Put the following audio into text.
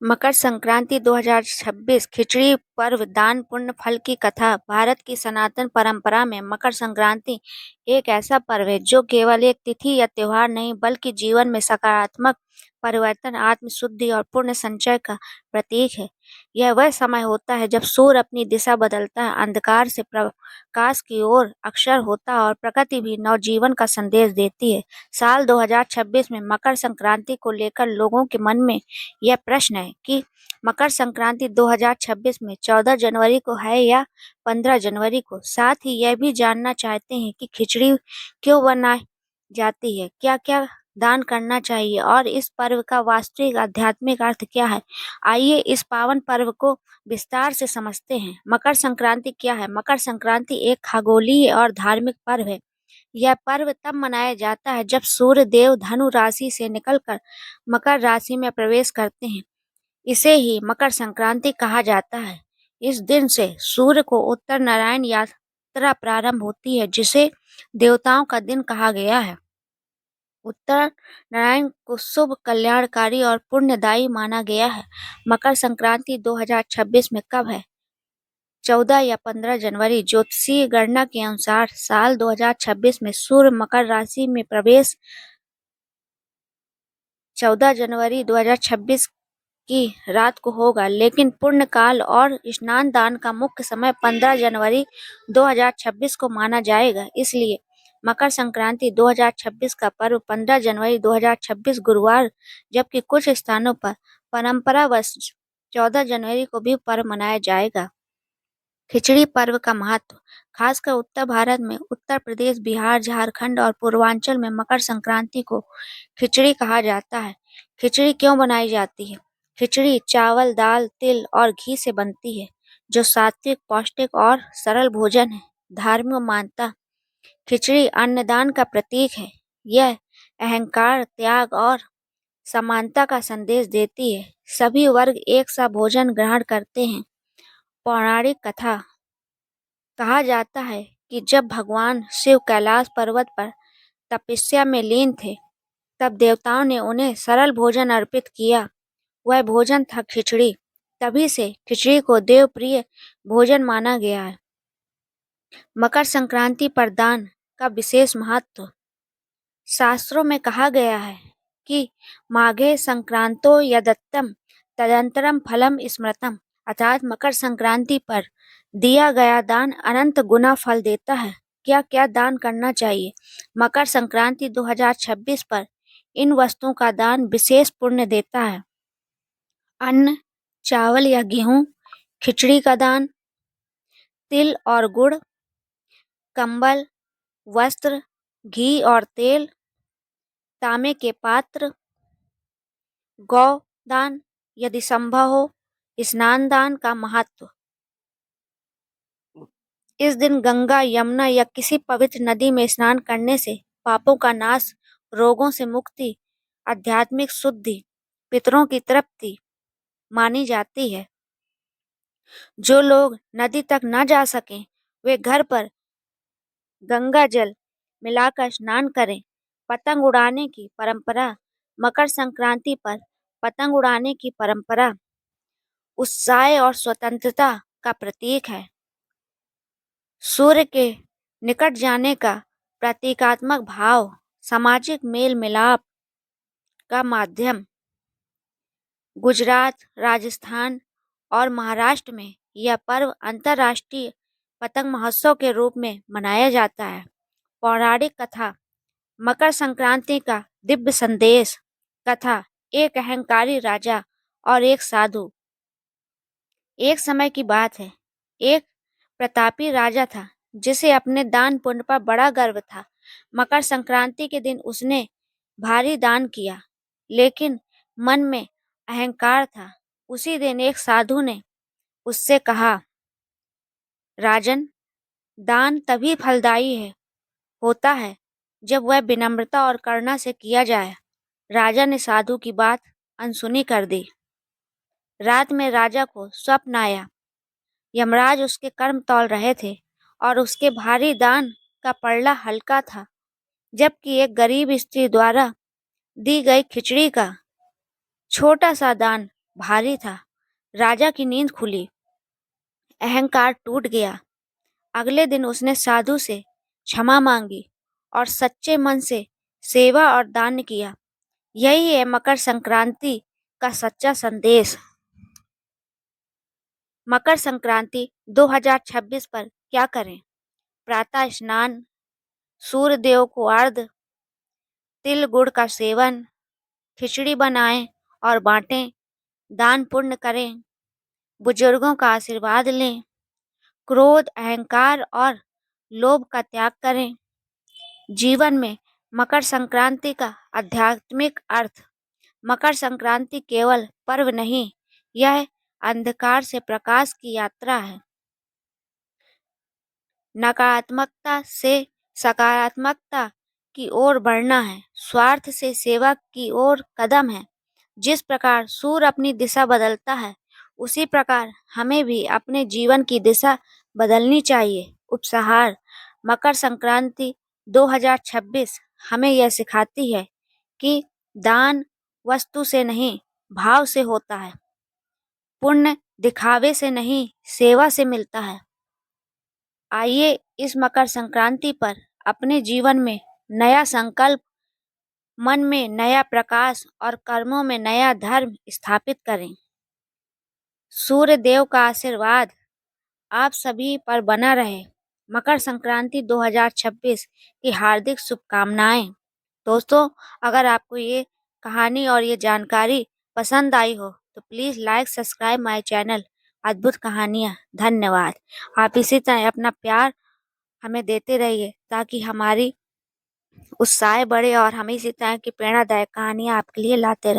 मकर संक्रांति 2026 खिचड़ी पर्व दान पुण्य फल की कथा। भारत की सनातन परंपरा में मकर संक्रांति एक ऐसा पर्व है जो केवल एक तिथि या त्योहार नहीं बल्कि जीवन में सकारात्मक परिवर्तन, आत्मशुद्धि और पुण्य संचय का प्रतीक है। यह वह समय होता है जब सूर्य अपनी दिशा बदलता है, अंधकार से प्रकाश की ओर अग्रसर होता है और प्रकृति भी नवजीवन का संदेश देती है। साल 2026 में मकर संक्रांति को लेकर लोगों के मन में यह प्रश्न है कि मकर संक्रांति 2026 में 14 जनवरी को है या 15 जनवरी को। साथ ही यह भी जानना चाहते हैं कि खिचड़ी क्यों बनाई जाती है, क्या क्या दान करना चाहिए और इस पर्व का वास्तविक आध्यात्मिक अर्थ क्या है। आइए इस पावन पर्व को विस्तार से समझते हैं। मकर संक्रांति क्या है? मकर संक्रांति एक खगोलीय और धार्मिक पर्व है। यह पर्व तब मनाया जाता है जब सूर्य देव धनु राशि से निकलकर मकर राशि में प्रवेश करते हैं। इसे ही मकर संक्रांति कहा जाता है। इस दिन से सूर्य को उत्तर नारायण यात्रा प्रारंभ होती है, जिसे देवताओं का दिन कहा गया है। उत्तर नारायण को शुभ, कल्याणकारी और पुण्यदायी माना गया है। मकर संक्रांति 2026 में कब है? 14 या 15 जनवरी। ज्योतिषीय गणना के अनुसार साल 2026 में सूर्य मकर राशि में प्रवेश 14 जनवरी 2026 की रात को होगा, लेकिन पुण्य काल और स्नान दान का मुख्य समय 15 जनवरी 2026 को माना जाएगा। इसलिए मकर संक्रांति 2026 का पर्व 15 जनवरी 2026 गुरुवार, जबकि कुछ स्थानों पर परंपरावश 14 जनवरी को भी पर्व मनाया जाएगा। खिचड़ी पर्व का महत्व। खासकर उत्तर भारत में उत्तर प्रदेश, बिहार, झारखंड और पूर्वांचल में मकर संक्रांति को खिचड़ी कहा जाता है। खिचड़ी क्यों बनाई जाती है? खिचड़ी चावल, दाल, तिल और घी से बनती है, जो सात्विक, पौष्टिक और सरल भोजन है। धार्मिक मान्यता। खिचड़ी अन्नदान का प्रतीक है। यह अहंकार, त्याग और समानता का संदेश देती है। सभी वर्ग एक सा भोजन ग्रहण करते हैं। पौराणिक कथा। कहा जाता है कि जब भगवान शिव कैलाश पर्वत पर तपस्या में लीन थे, तब देवताओं ने उन्हें सरल भोजन अर्पित किया। वह भोजन था खिचड़ी। तभी से खिचड़ी को देवप्रिय भोजन माना गया है। मकर संक्रांति पर दान का विशेष महत्व। शास्त्रों में कहा गया है कि माघे संक्रांतो यदत्तम तदंतरम फलम स्मृतम, अर्थात मकर संक्रांति पर दिया गया दान अनंत गुना फल देता है। क्या क्या दान करना चाहिए? मकर संक्रांति 2026 पर इन वस्तुओं का दान विशेष पुण्य देता है। अन्न, चावल या गेहूं, खिचड़ी का दान, तिल और गुड़, कंबल, वस्त्र, घी और तेल, तांबे के पात्र, गौ दान यदि संभव हो। स्नान दान का महत्व। इस दिन गंगा, यमुना या किसी पवित्र नदी में स्नान करने से पापों का नाश, रोगों से मुक्ति, आध्यात्मिक शुद्धि, पितरों की तृप्ति मानी जाती है। जो लोग नदी तक न जा सकें, वे घर पर गंगा जल मिलाकर स्नान करें। पतंग उड़ाने की परंपरा। मकर संक्रांति पर पतंग उड़ाने की परंपरा उत्साह और स्वतंत्रता का प्रतीक है। सूर्य के निकट जाने का प्रतीकात्मक भाव, सामाजिक मेल मिलाप का माध्यम। गुजरात, राजस्थान और महाराष्ट्र में यह पर्व अंतर्राष्ट्रीय पतंग महोत्सव के रूप में मनाया जाता है। पौराणिक कथा। मकर संक्रांति का दिव्य संदेश। कथा। एक अहंकारी राजा और एक साधु। एक समय की बात है, एक प्रतापी राजा था जिसे अपने दान पुण्य पर बड़ा गर्व था। मकर संक्रांति के दिन उसने भारी दान किया, लेकिन मन में अहंकार था। उसी दिन एक साधु ने उससे कहा, राजन, दान तभी फलदायी होता है जब वह विनम्रता और करुणा से किया जाए। राजा ने साधु की बात अनसुनी कर दी। रात में राजा को स्वप्न आया। यमराज उसके कर्म तौल रहे थे और उसके भारी दान का पलड़ा हल्का था, जबकि एक गरीब स्त्री द्वारा दी गई खिचड़ी का छोटा सा दान भारी था। राजा की नींद खुली, अहंकार टूट गया। अगले दिन उसने साधु से क्षमा मांगी और सच्चे मन से सेवा और दान किया। यही है मकर संक्रांति का सच्चा संदेश। मकर संक्रांति 2026 पर क्या करें? प्रातः स्नान, सूर्य देव को अर्घ्य, तिल गुड़ का सेवन, खिचड़ी बनाएं और बांटें, दान पुण्य करें, बुजुर्गों का आशीर्वाद लें, क्रोध, अहंकार और लोभ का त्याग करें। जीवन में मकर संक्रांति का आध्यात्मिक अर्थ। मकर संक्रांति केवल पर्व नहीं, यह अंधकार से प्रकाश की यात्रा है। नकारात्मकता से सकारात्मकता की ओर बढ़ना है, स्वार्थ से सेवा की ओर कदम है। जिस प्रकार सूर्य अपनी दिशा बदलता है, उसी प्रकार हमें भी अपने जीवन की दिशा बदलनी चाहिए। उपसंहार, मकर संक्रांति 2026 हमें यह सिखाती है कि दान वस्तु से नहीं, भाव से होता है। पुण्य दिखावे से नहीं, सेवा से मिलता है। आइए इस मकर संक्रांति पर अपने जीवन में नया संकल्प, मन में नया प्रकाश और कर्मों में नया धर्म स्थापित करें। सूर्य देव का आशीर्वाद आप सभी पर बना रहे। मकर संक्रांति 2026 की हार्दिक शुभकामनाएं। दोस्तों, अगर आपको ये कहानी और ये जानकारी पसंद आई हो तो please like subscribe my channel अद्भुत कहानियाँ। धन्यवाद। आप इसी तरह अपना प्यार हमें देते रहिए ताकि हमारी उत्साह बढ़े और हम इसी तरह की प्रेरणादायक कहानियाँ आपके लिए लाते रहें।